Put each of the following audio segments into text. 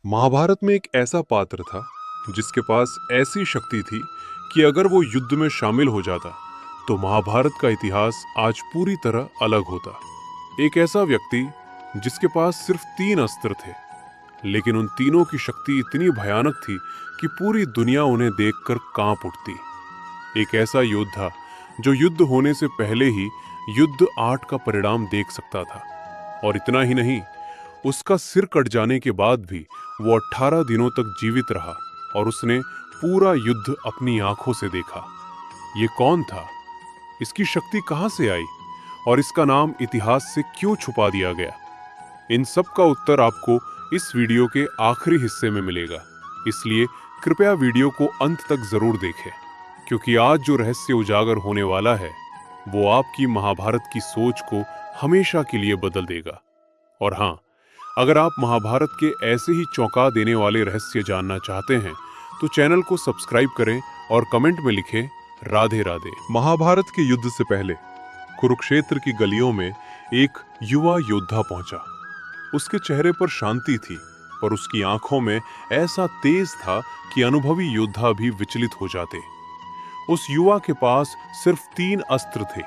महाभारत में एक ऐसा पात्र था जिसके पास ऐसी शक्ति थी कि अगर वो युद्ध में शामिल हो जाता तो महाभारत का इतिहास आज पूरी तरह अलग होता। एक ऐसा व्यक्ति जिसके पास सिर्फ 3 अस्त्र थे, लेकिन उन तीनों की शक्ति इतनी भयानक थी कि पूरी दुनिया उन्हें देखकर कांप उठती। एक ऐसा योद्धा जो युद्ध होने से पहले ही युद्ध 8 का परिणाम देख सकता था, और इतना ही नहीं, उसका सिर कट जाने के बाद भी वो 18 दिनों तक जीवित रहा और उसने पूरा युद्ध अपनी आंखों से देखा। ये कौन था? इसकी शक्ति कहां से आई और इसका नाम इतिहास से क्यों छुपा दिया गया? इन सब का उत्तर आपको इस वीडियो के आखिरी हिस्से में मिलेगा, इसलिए कृपया वीडियो को अंत तक जरूर देखें, क्योंकि आज जो रहस्य उजागर होने वाला है वो आपकी महाभारत की सोच को हमेशा के लिए बदल देगा। और हां, अगर आप महाभारत के ऐसे ही चौंका देने वाले रहस्य जानना चाहते हैं तो चैनल को सब्सक्राइब करें और कमेंट में लिखें राधे राधे। महाभारत के युद्ध से पहले कुरुक्षेत्र की गलियों में एक युवा योद्धा पहुंचा। उसके चेहरे पर शांति थी, पर उसकी आंखों में ऐसा तेज था कि अनुभवी योद्धा भी विचलित हो जाते। उस युवा के पास सिर्फ 3 अस्त्र थे,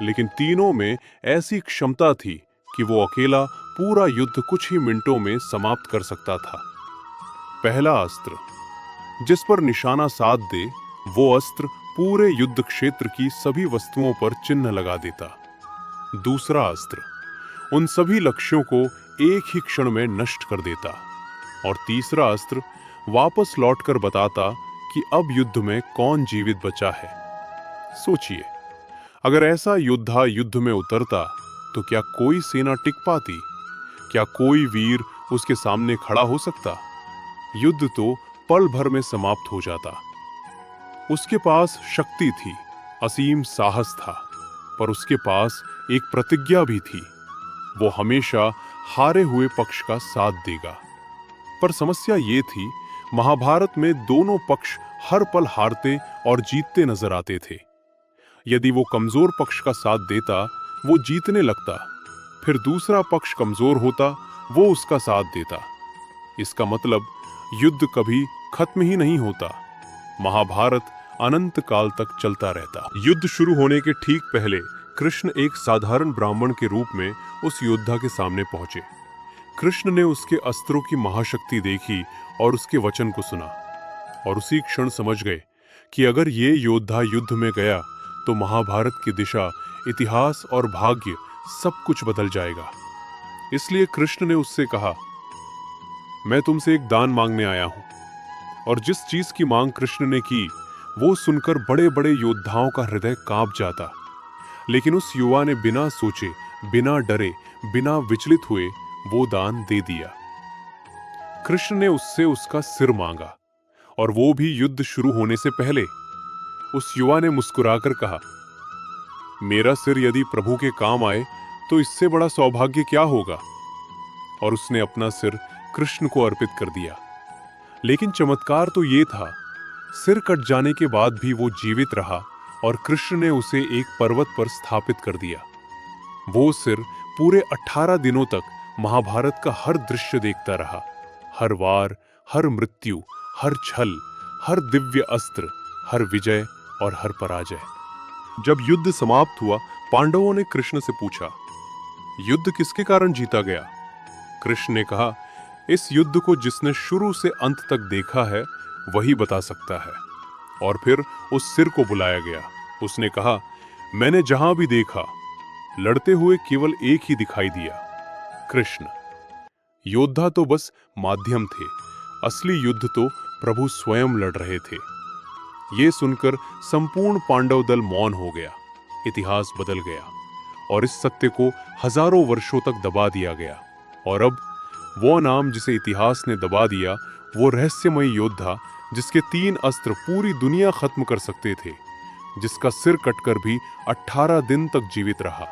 लेकिन तीनों में ऐसी क्षमता थी कि वो अकेला पूरा युद्ध कुछ ही मिनटों में समाप्त कर सकता था। पहला अस्त्र, जिस पर निशाना साध दे वो अस्त्र पूरे युद्ध क्षेत्र की सभी वस्तुओं पर चिन्ह लगा देता। दूसरा अस्त्र उन सभी लक्ष्यों को एक ही क्षण में नष्ट कर देता। और तीसरा अस्त्र वापस लौटकर बताता कि अब युद्ध में कौन जीवित बचा है। सोचिए, अगर ऐसा योद्धा युद्ध में उतरता तो क्या कोई सेना टिक पाती? क्या कोई वीर उसके सामने खड़ा हो सकता? युद्ध तो पल भर में समाप्त हो जाता। उसके पास शक्ति थी, असीम साहस था, पर उसके पास एक प्रतिज्ञा भी थी। वो हमेशा हारे हुए पक्ष का साथ देगा। पर समस्या ये थी, महाभारत में दोनों पक्ष हर पल हारते और जीतते नजर आते थे। यदि वो कमजोर पक्ष का साथ देता, वो जीतने लगता, फिर दूसरा पक्ष कमजोर होता, वो उसका साथ देता। इसका मतलब युद्ध कभी खत्म ही नहीं होता। महाभारत अनंत काल तक चलता रहता। युद्ध शुरू होने के ठीक पहले कृष्ण एक साधारण ब्राह्मण के रूप में उस योद्धा के सामने पहुंचे। कृष्ण ने उसके अस्त्रों की महाशक्ति देखी और उसके वचन को सुना, और उसी क्षण समझ गए कि अगर ये योद्धा युद्ध में गया तो महाभारत की दिशा, इतिहास और भाग्य सब कुछ बदल जाएगा। इसलिए कृष्ण ने उससे कहा, मैं तुमसे एक दान मांगने आया हूं। और जिस चीज की मांग कृष्ण ने की वो सुनकर बड़े बड़े योद्धाओं का हृदय कांप जाता। लेकिन उस युवा ने बिना सोचे, बिना डरे, बिना विचलित हुए वो दान दे दिया। कृष्ण ने उससे उसका सिर मांगा, और वो भी युद्ध शुरू होने से पहले। उस युवा ने मुस्कुराकर कहा, मेरा सिर यदि प्रभु के काम आए तो इससे बड़ा सौभाग्य क्या होगा। और उसने अपना सिर कृष्ण को अर्पित कर दिया। लेकिन चमत्कार तो ये था, सिर कट जाने के बाद भी वो जीवित रहा और कृष्ण ने उसे एक पर्वत पर स्थापित कर दिया। वो सिर पूरे 18 दिनों तक महाभारत का हर दृश्य देखता रहा। हर वार, हर मृत्यु, हर छल, हर दिव्य अस्त्र, हर विजय और हर पराजय। जब युद्ध समाप्त हुआ, पांडवों ने कृष्ण से पूछा, युद्ध किसके कारण जीता गया? कृष्ण ने कहा, इस युद्ध को जिसने शुरू से अंत तक देखा है वही बता सकता है। और फिर उस सिर को बुलाया गया। उसने कहा, मैंने जहां भी देखा, लड़ते हुए केवल एक ही दिखाई दिया, कृष्ण। योद्धा तो बस माध्यम थे, असली युद्ध तो प्रभु स्वयं लड़ रहे थे। ये सुनकर संपूर्ण पांडव दल मौन हो गया। इतिहास बदल गया और इस सत्य को हजारों वर्षों तक दबा दिया गया। और अब वो नाम जिसे इतिहास ने दबा दिया, वो रहस्यमयी योद्धा जिसके 3 अस्त्र पूरी दुनिया खत्म कर सकते थे, जिसका सिर कटकर भी 18 दिन तक जीवित रहा,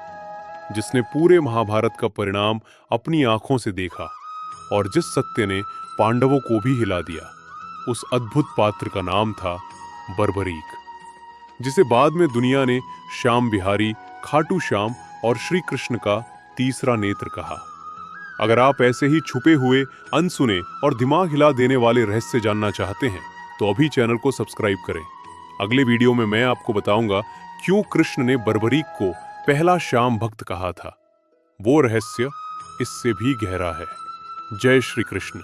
जिसने पूरे महाभारत का परिणाम अपनी आंखों से देखा, और जिस सत्य ने पांडवों को भी हिला दिया, उस अद्भुत पात्र का नाम था बर्बरीक, जिसे बाद में दुनिया ने श्याम बिहारी, खाटू श्याम और श्री कृष्ण का तीसरा नेत्र कहा। अगर आप ऐसे ही छुपे हुए, अनसुने और दिमाग हिला देने वाले रहस्य जानना चाहते हैं तो अभी चैनल को सब्सक्राइब करें। अगले वीडियो में मैं आपको बताऊंगा क्यों कृष्ण ने बर्बरीक को पहला श्याम भक्त कहा था। वो रहस्य इससे भी गहरा है। जय श्री कृष्ण।